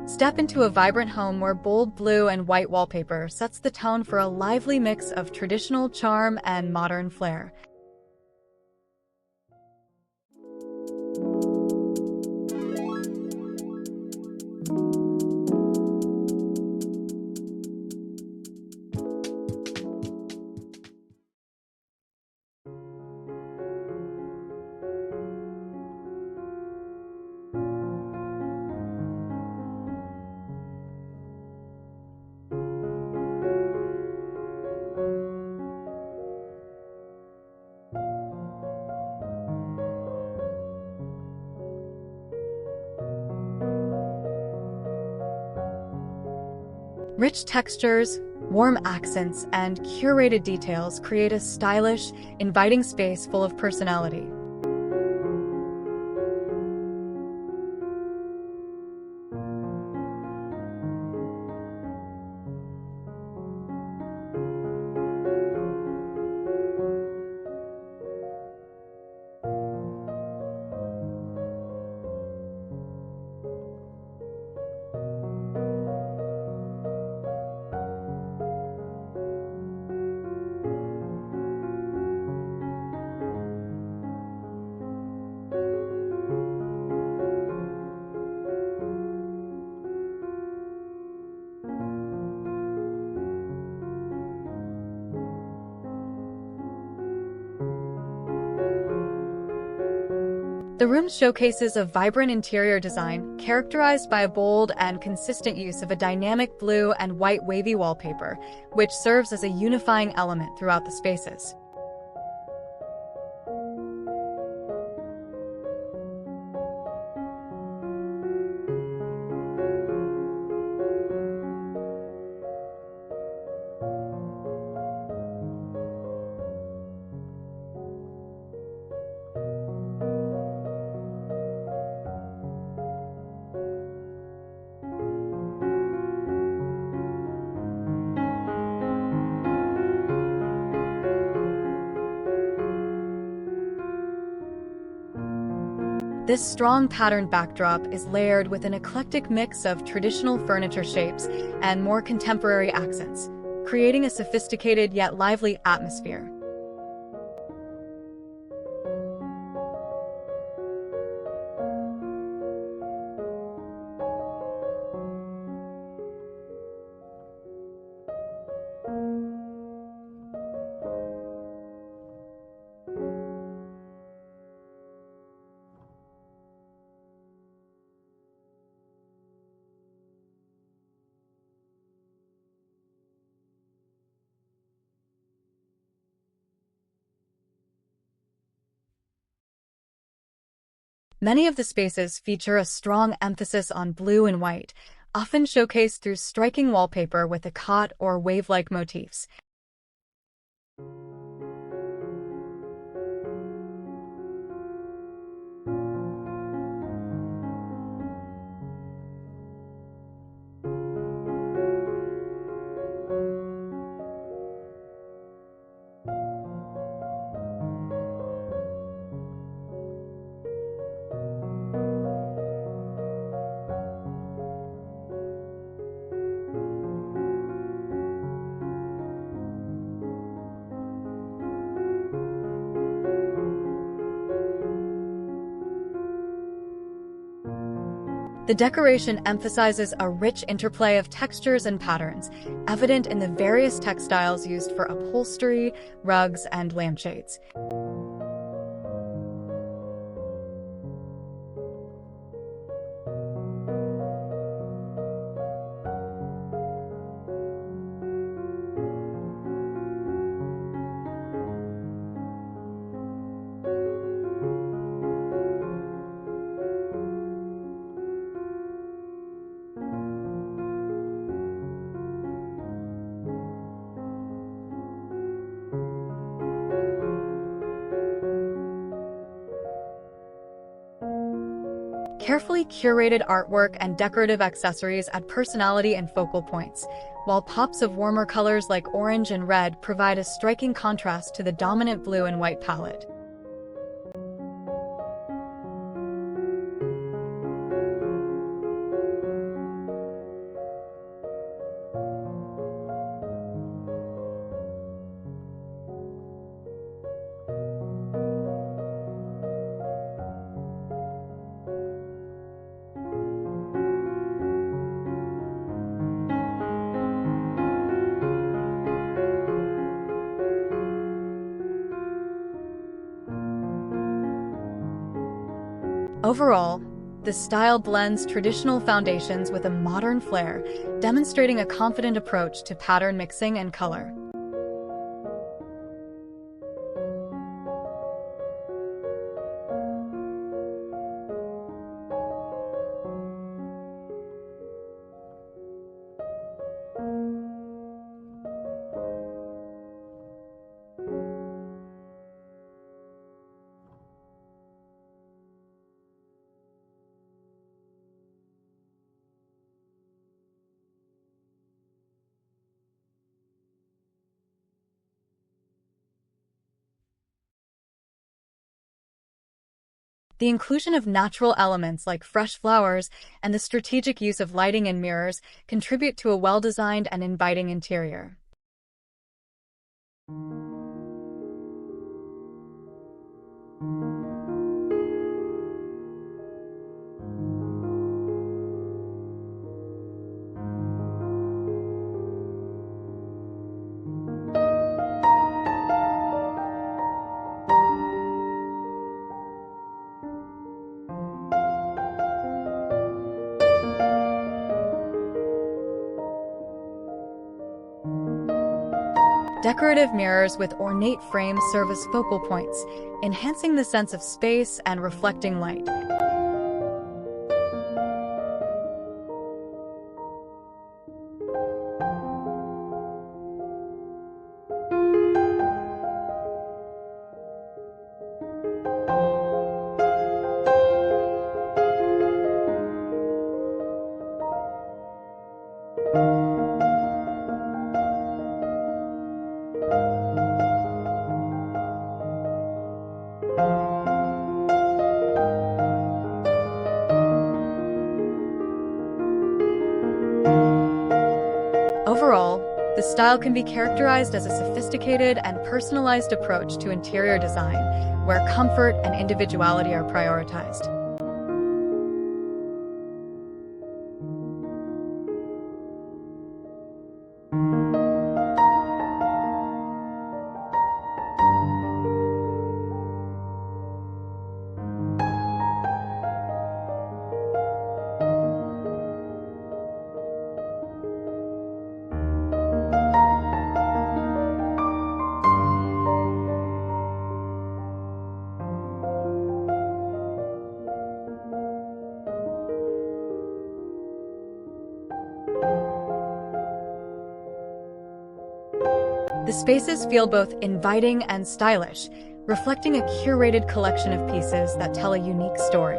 Step into a vibrant home where bold blue and white wallpaper sets the tone for a lively mix of traditional charm and modern flair. Rich textures, warm accents, and curated details create a stylish, inviting space full of personality. The room showcases a vibrant interior design characterized by a bold and consistent use of a dynamic blue and white wavy wallpaper, which serves as a unifying element throughout the spaces. This strong patterned backdrop is layered with an eclectic mix of traditional furniture shapes and more contemporary accents, creating a sophisticated yet lively atmosphere. Many of the spaces feature a strong emphasis on blue and white, often showcased through striking wallpaper with ikat or wave-like motifs. The decoration emphasizes a rich interplay of textures and patterns, evident in the various textiles used for upholstery, rugs, and lampshades. Carefully curated artwork and decorative accessories add personality and focal points, while pops of warmer colors like orange and red provide a striking contrast to the dominant blue and white palette. Overall, the style blends traditional foundations with a modern flair, demonstrating a confident approach to pattern mixing and color. The inclusion of natural elements like fresh flowers and the strategic use of lighting and mirrors contribute to a well-designed and inviting interior. Decorative mirrors with ornate frames serve as focal points, enhancing the sense of space and reflecting light. Overall, the style can be characterized as a sophisticated and personalized approach to interior design, where comfort and individuality are prioritized. The spaces feel both inviting and stylish, reflecting a curated collection of pieces that tell a unique story.